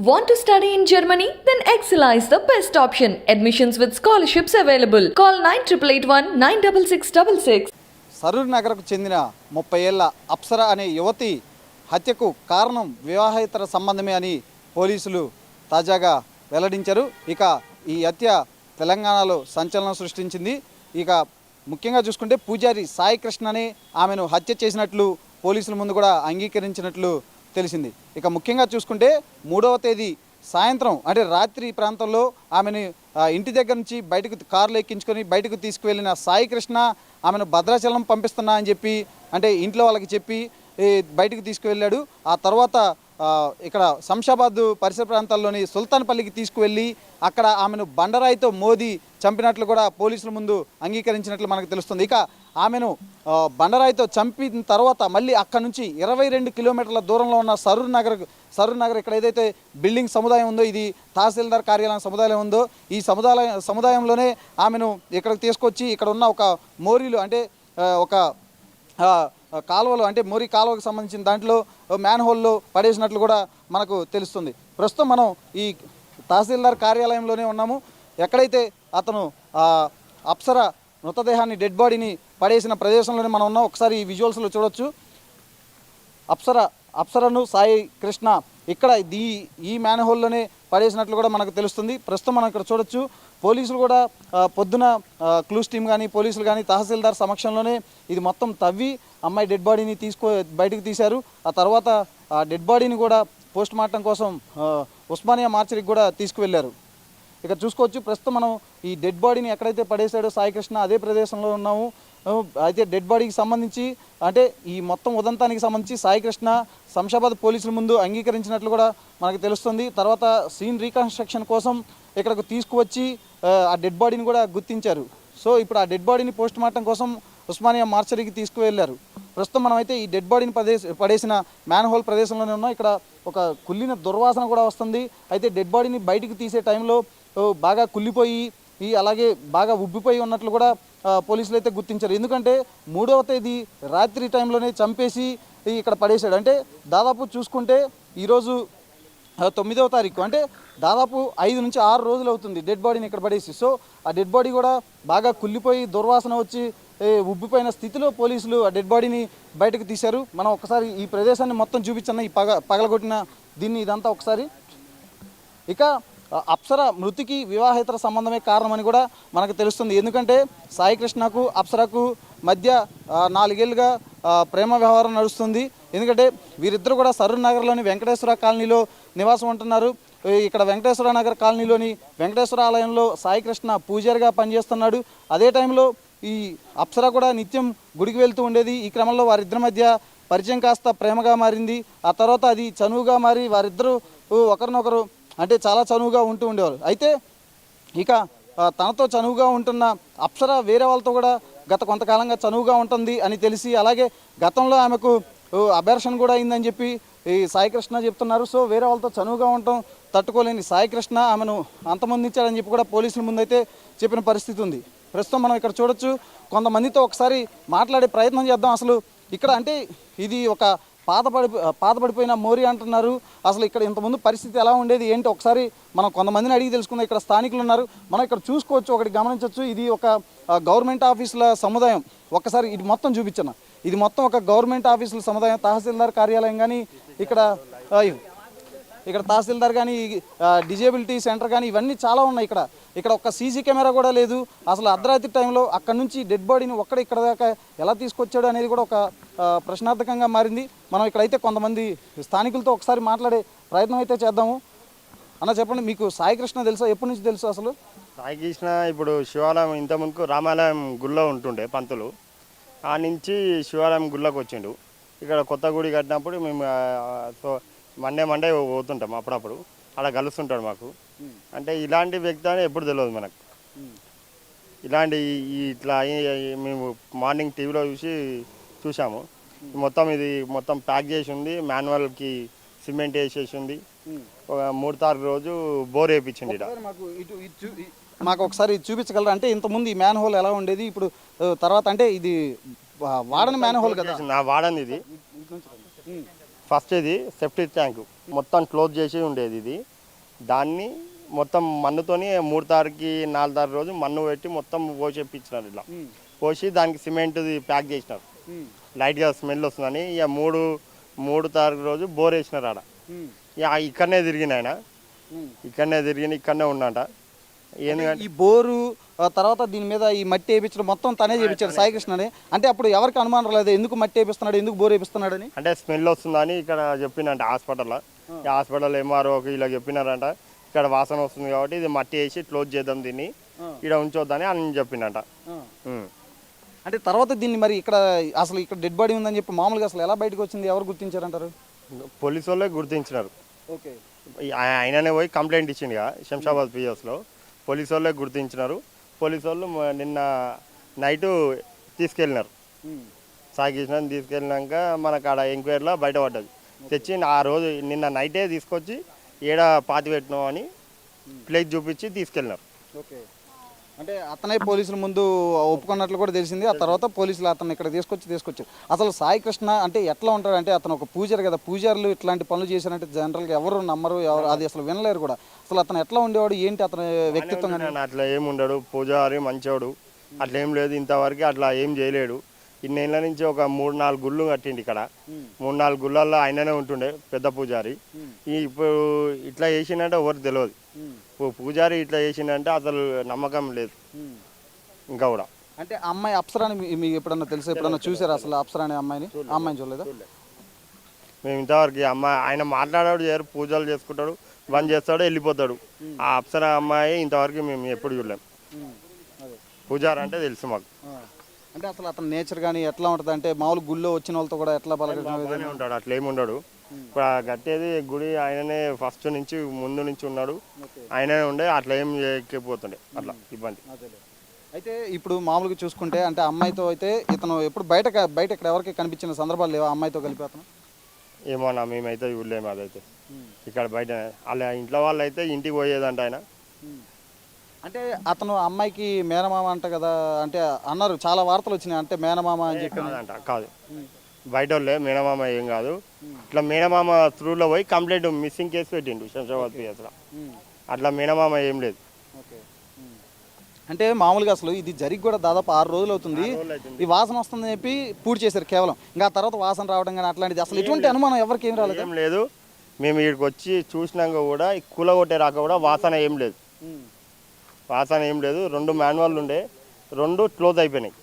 Want to study in Germany? Then Excella is the best option. Admissions with scholarships available. Call 9881 96666. Saroor నగర్కు చెందిన 30 ఏళ్ల అప్సర అనే యువతి హత్యకు కారణం వివాహేతర సంబంధమే అని పోలీసులు తాజాగా వెల్లడించారు. ఇక ఈ హత్య తెలంగాణలో సంచలనం సృష్టించింది. ఇక ముఖ్యంగా చూసుకుంటే పూజారి సాయి కృష్ణనే ఆమెను హత్య చేసినట్లు పోలీసుల ముందు కూడా అంగీకరించినట్లు తెలిసింది. ఇక ముఖ్యంగా చూసుకుంటే 3వ తేదీ సాయంత్రం అంటే రాత్రి ప్రాంతంలో ఆమెను ఇంటి దగ్గర నుంచి బయటకు కారులో ఎక్కించుకొని బయటకు తీసుకువెళ్ళిన సాయి కృష్ణ ఆమెను భద్రాచలం పంపిస్తున్నా అని చెప్పి అంటే ఇంట్లో వాళ్ళకి చెప్పి బయటకు తీసుకువెళ్ళాడు. ఆ తర్వాత ఇక్కడ శంషాబాద్ పరిసర ప్రాంతాల్లోని సుల్తాన్పల్లికి తీసుకువెళ్ళి అక్కడ ఆమెను బండరాయితో మోది చంపినట్లు కూడా పోలీసుల ముందు అంగీకరించినట్లు మనకు తెలుస్తుంది. ఇక ఆమెను బండరాయితో చంపిన తర్వాత మళ్ళీ అక్కడ నుంచి 22 కిలోమీటర్ల దూరంలో ఉన్న సరూర్ నగర్ ఇక్కడ ఏదైతే బిల్డింగ్ సముదాయం ఉందో, ఇది తహసీల్దార్ కార్యాలయం సముదాయం ఉందో, ఈ సముదాయంలోనే ఆమెను ఇక్కడికి తీసుకొచ్చి ఇక్కడ ఉన్న ఒక మోరీలు అంటే ఒక కాలువలు అంటే మోరీ కాలువకు సంబంధించిన దాంట్లో మ్యాన్ హోల్లో పడేసినట్లు కూడా మనకు తెలుస్తుంది. ప్రస్తుతం మనం ఈ తహసీల్దార్ కార్యాలయంలోనే ఉన్నాము. ఎక్కడైతే అతను అప్సర మృతదేహాన్ని డెడ్ బాడీని పడేసిన ప్రదేశంలోనే మనం ఉన్నాం. ఒకసారి ఈ విజువల్స్లో చూడొచ్చు. అప్సరను సాయి కృష్ణ ఇక్కడ ఈ మ్యాన్ హోల్లోనే పడేసినట్లు కూడా మనకు తెలుస్తుంది. ప్రస్తుతం మనం ఇక్కడ చూడొచ్చు. పోలీసులు కూడా పొద్దున క్లూస్ టీమ్ కానీ పోలీసులు కానీ తహసీల్దార్ సమక్షంలోనే ఇది మొత్తం తవ్వి అమ్మాయి డెడ్ బాడీని బయటకు తీశారు. ఆ తర్వాత ఆ డెడ్ బాడీని కూడా పోస్ట్ మార్టం కోసం ఉస్మానియా మార్చరీకి కూడా తీసుకువెళ్ళారు. ఇక్కడ చూసుకోవచ్చు. ప్రస్తుతం మనం ఈ డెడ్ బాడీని ఎక్కడైతే పడేశాడో సాయి కృష్ణ అదే ప్రదేశంలో ఉన్నాము. అయితే డెడ్ బాడీకి సంబంధించి అంటే ఈ మొత్తం ఉదంతానికి సంబంధించి సాయి కృష్ణ శంషాబాద్ పోలీసుల ముందు అంగీకరించినట్లు కూడా మనకు తెలుస్తుంది. తర్వాత సీన్ రీకన్స్ట్రక్షన్ కోసం ఇక్కడకు తీసుకువచ్చి ఆ డెడ్ బాడీని కూడా గుర్తించారు. సో ఇప్పుడు ఆ డెడ్ బాడీని పోస్ట్ మార్టం కోసం ఉస్మానియా మార్చరీకి తీసుకువెళ్ళారు. ప్రస్తుతం మనమైతే ఈ డెడ్ బాడీని పడేసిన మ్యాన్ హోల్ ప్రదేశంలోనే ఉన్నాం. ఇక్కడ ఒక కుళ్ళిన దుర్వాసన కూడా వస్తుంది. అయితే డెడ్ బాడీని బయటికి తీసే టైంలో బాగా కుళ్ళిపోయి అలాగే బాగా ఉబ్బిపోయి ఉన్నట్లు కూడా పోలీసులు అయితే గుర్తించారు. ఎందుకంటే 3వ తేదీ రాత్రి టైంలోనే చంపేసి ఇక్కడ పడేశాడు. అంటే దాదాపు చూసుకుంటే ఈరోజు 9వ తారీఖు అంటే దాదాపు 5 నుంచి 6 రోజులు అవుతుంది డెడ్ బాడీని ఇక్కడ పడేసి. సో ఆ డెడ్ బాడీ కూడా బాగా కుళ్ళిపోయి దుర్వాసన వచ్చి ఉబ్బిపోయిన స్థితిలో పోలీసులు ఆ డెడ్ బాడీని బయటకు తీశారు. మనం ఒకసారి ఈ ప్రదేశాన్ని మొత్తం చూపించన్న ఈ పగలగొట్టిన ఇదంతా ఒకసారి. ఇక అప్సర మృతికి వివాహేతర సంబంధమే కారణమని కూడా మనకు తెలుస్తుంది. ఎందుకంటే సాయి కృష్ణకు అప్సరకు మధ్య 4 ఏళ్ళుగా ప్రేమ వ్యవహారం నడుస్తుంది. ఎందుకంటే వీరిద్దరు కూడా సరూర్ నగర్లోని వెంకటేశ్వర కాలనీలో నివాసం ఉంటున్నారు. ఇక్కడ వెంకటేశ్వర నగర్ కాలనీలోని వెంకటేశ్వర ఆలయంలో సాయి కృష్ణ పూజారిగా పనిచేస్తున్నాడు. అదే టైంలో ఈ అప్సర కూడా నిత్యం గుడికి వెళ్తూ ఉండేది. ఈ క్రమంలో వారిద్దరి మధ్య పరిచయం కాస్త ప్రేమగా మారింది. ఆ తర్వాత అది చనువుగా మారి వారిద్దరూ ఒకరినొకరు అంటే చాలా చనువుగా ఉంటూ ఉండేవారు. అయితే ఇక తనతో చనువుగా ఉంటున్న అప్సర వేరే వాళ్ళతో కూడా గత కొంతకాలంగా చనువుగా ఉంటుంది అని తెలిసి అలాగే గతంలో ఆమెకు అబార్షన్ కూడా అయిందని చెప్పి ఈ సాయి కృష్ణ చెప్తున్నారు. సో వేరే వాళ్ళతో చనువుగా ఉండటం తట్టుకోలేని సాయి కృష్ణ ఆమెను అంతమొందించాడని చెప్పి కూడా పోలీసుల ముందైతే చెప్పిన పరిస్థితి ఉంది. ప్రస్తుతం మనం ఇక్కడ చూడొచ్చు. కొంతమందితో ఒకసారి మాట్లాడే ప్రయత్నం చేద్దాం. అసలు ఇక్కడ అంటే ఇది ఒక పాతపడిపోయిన మోరీ అంటున్నారు. అసలు ఇక్కడ ఇంతకుముందు పరిస్థితి ఎలా ఉండేది ఏంటి ఒకసారి మనం కొంతమందిని అడిగి తెలుసుకుందాం. ఇక్కడ స్థానికులు ఉన్నారు, మనం ఇక్కడ చూసుకోవచ్చు, ఒకటి గమనించవచ్చు. ఇది ఒక గవర్నమెంట్ ఆఫీసుల సముదాయం. ఒక్కసారి ఇది మొత్తం చూపించను. ఇది మొత్తం ఒక గవర్నమెంట్ ఆఫీసుల సముదాయం. తహసీల్దార్ కార్యాలయం కానీ ఇక్కడ తహసీల్దార్ కానీ డిజేబిలిటీ సెంటర్ కానీ ఇవన్నీ చాలా ఉన్నాయి. ఇక్కడ ఒక సీసీ కెమెరా కూడా లేదు. అసలు అర్ధరాత్రి టైంలో అక్కడ నుంచి డెడ్ బాడీని ఇక్కడ దాకా ఎలా తీసుకొచ్చాడు అనేది కూడా ఒక ప్రశ్నార్థకంగా మారింది. మనం ఇక్కడైతే కొంతమంది స్థానికులతో ఒకసారి మాట్లాడే ప్రయత్నం అయితే చేద్దాము. అన్న చెప్పండి, మీకు సాయి కృష్ణ తెలుసా? ఎప్పటి నుంచి తెలుసు అసలు? సాయి కృష్ణ ఇప్పుడు శివాలయం ఇంతకుముందుకు రామాలయం గుడిలో ఉంటుండే పంతులు, ఆ నుంచి శివాలయం గుడిలోకి వచ్చిండు. ఇక్కడ కొత్త గుడి కట్టినప్పుడు మేము మండే పోతుంటాం. అప్పుడప్పుడు అలా కలుస్తుంటాడు మాకు. అంటే ఇలాంటి వ్యక్తి అని ఎప్పుడు తెలియదు మనకు. ఇలాంటి ఇట్లా మేము మార్నింగ్ టీవీలో చూసాము. మొత్తం ప్యాక్ చేసి ఉంది, మాన్యువల్కి సిమెంట్ వేసేసి ఉంది. ఒక 3 తారీఖు రోజు బోర్ వేయించింది. మాకు ఒకసారి చూపించగలరా? అంటే ఇంతకుముందు ఈ మ్యాన్ హోల్ ఎలా ఉండేది, ఇప్పుడు తర్వాత అంటే ఇది వాడని మ్యాన్ హోల్ కదా? వాడని ఇది ఫస్ట్ ఇది సెప్టిక్ ట్యాంక్ మొత్తం క్లోజ్ చేసి ఉండేది. ఇది దాన్ని మొత్తం మన్నుతోని 3 తారీఖుకి 4 తారీఖు రోజు మన్ను పెట్టి మొత్తం పోసేపించినారు. ఇట్లా పోసి దానికి సిమెంట్ది ప్యాక్ చేసినారు. లైట్గా స్మెల్ వస్తుందని ఇక 3 తారీఖు రోజు బోర్ వేసినారు ఆడ. ఇక ఇక్కడనే తిరిగిన ఆయన, ఇక్కడనే ఉన్నట. ఎందుకంటే ఈ బోరు తర్వాత దీని మీద ఈ మట్టి వేయించడం మొత్తం తనే చేయించాడు సాయికృష్ణని. అంటే అప్పుడు ఎవరికి అనుమానం లేదు ఎందుకు మట్టి వేపిస్తున్నాడు, ఎందుకు బోర్ వేపిస్తున్నాడని. అంటే స్మెల్ వస్తుందని ఇక్కడ చెప్పిందంట హాస్పిటల్లో. ఈ హాస్పిటల్ ఎంఆర్ఓకి ఇలా చెప్పినారంట, ఇక్కడ వాసన వస్తుంది కాబట్టి ఇది మట్టి వేసి క్లోజ్ చేద్దాం, దీన్ని ఇక్కడ ఉంచొద్దని అని చెప్పిందంట. అంటే తర్వాత దీన్ని మరి ఇక్కడ అసలు ఇక్కడ డెడ్ బాడీ ఉందని చెప్పి మామూలుగా అసలు ఎలా బయటకు వచ్చింది, ఎవరు గుర్తించారంటారు? పోలీసు వాళ్ళే గుర్తించినారు. ఓకే. ఆయననే పోయి కంప్లైంట్ ఇచ్చిండుగా శంషాబాద్ పిఎస్లో. పోలీసు వాళ్ళే గుర్తించినారు. పోలీసు వాళ్ళు నిన్న నైటు తీసుకెళ్ళినారు. సాయికృష్ణని తీసుకెళ్ళినాక మనకు ఆడ ఎంక్వైరీలో బయటపడ్డది. తెచ్చి ఆ రోజు నిన్న నైటే తీసుకొచ్చి ఏడ పాతి పెట్టినాం అని ప్లేస్ చూపించి తీసుకెళ్ళినారు. ఓకే. అంటే అతనే పోలీసుల ముందు ఒప్పుకున్నట్లు కూడా తెలిసింది. ఆ తర్వాత పోలీసులు అతను ఇక్కడ తీసుకొచ్చారు. అసలు సాయికృష్ణ అంటే ఎట్లా ఉంటాడు అంటే అతను ఒక పూజారి కదా, పూజారులు ఇట్లాంటి పనులు చేశారంటే జనరల్గా ఎవరు నమ్మరు, ఎవరు అది అసలు వినలేరు కూడా. అసలు అతను ఎట్లా ఉండేవాడు, ఏంటి అతని వ్యక్తిత్వం? అట్లా ఏమి ఉండడు, పూజారి మంచోడు, అట్లా ఏం లేదు. ఇంతవరకు అట్లా ఏం చేయలేడు. ఇన్నేళ్ళ నుంచి ఒక 3-4 గుళ్ళు కట్టిండి ఇక్కడ. 3-4 గుళ్ళల్లో ఆయననే ఉంటుండే పెద్ద పూజారి. ఇప్పుడు ఇట్లా చేసిందంటే ఎవరికి తెలియదు. పూజారి ఇట్లా చేసిందంటే అసలు నమ్మకం లేదు ఇంకా కూడా. అంటే అమ్మాయి అప్సరాని మీకు ఎప్పుడన్నా తెలుసు, ఎప్పుడన్నా చూసారా అసలు అప్సరా అనే అమ్మాయిని? అమ్మాయిని చూడలేదా? మేము ఇంతవరకు ఆయన మాట్లాడాడు, చేయరు, పూజలు చేసుకుంటాడు, బంద్ చేస్తాడు, వెళ్ళిపోతాడు. ఆ అప్సరా అమ్మాయి ఇంతవరకు మేము ఎప్పుడు చూడలేము. పూజారి అంటే తెలుసు మాకు. అంటే అసలు అతని నేచర్ కానీ ఎట్లా ఉంటుంది అంటే మామూలు గుళ్ళో వచ్చిన వాళ్ళతో కూడా ఎట్లా బాగానే ఉంటాడు, అట్లా ఏమి ఉండడు. ఇప్పుడు కట్టేది గుడి ఆయననే ఫస్ట్ నుంచి ముందు నుంచి ఉన్నాడు, ఆయననే ఉండే, అట్లా ఏం చేయకపోతుండే అట్లా ఇబ్బంది. అయితే ఇప్పుడు మామూలుగా చూసుకుంటే అంటే అమ్మాయితో అయితే ఇతను ఎప్పుడు బయట ఇక్కడ ఎవరికి కనిపించిన సందర్భాలు లేవా అమ్మాయితో కలిపి అతను? ఏమోనా మేమైతే చూడలేము అదైతే. ఇక్కడ బయట అలా ఇంట్లో వాళ్ళు అయితే ఇంటికి పోయేదంట ఆయన. అంటే అతను అమ్మాయికి మేనమామ అంట కదా, అంటే అన్నారు, చాలా వార్తలు వచ్చినాయి అంటే మేనమామ అని చెప్పి. కాదు, బయట వాళ్ళే, మేనమామ ఏం కాదు. ఇట్లా మేనమామ త్రూలో పోయి కంప్లైంట్ మిస్సింగ్ కేసు పెట్టిండు శంషాబాద్ పిఎస్లో. అట్లా మేనమామ ఏం లేదు. అంటే మామూలుగా అసలు ఇది జరిగి కూడా దాదాపు 6 రోజులు అవుతుంది. ఈ వాసన వస్తుందని చెప్పి పూర్తి చేశారు కేవలం. ఇంకా ఆ తర్వాత వాసన రావడం కానీ అట్లాంటిది అసలు ఎటువంటి అనుమానం ఎవరికి ఏం రాలేదు? ఏం లేదు. మేము ఇక్కడికి వచ్చి చూసినాక కూడా కూలగొట్టే రాక కూడా వాసన ఏం లేదు. 2 మాన్యువల్ ఉండే, 2 క్లోజ్ అయిపోయినాయి.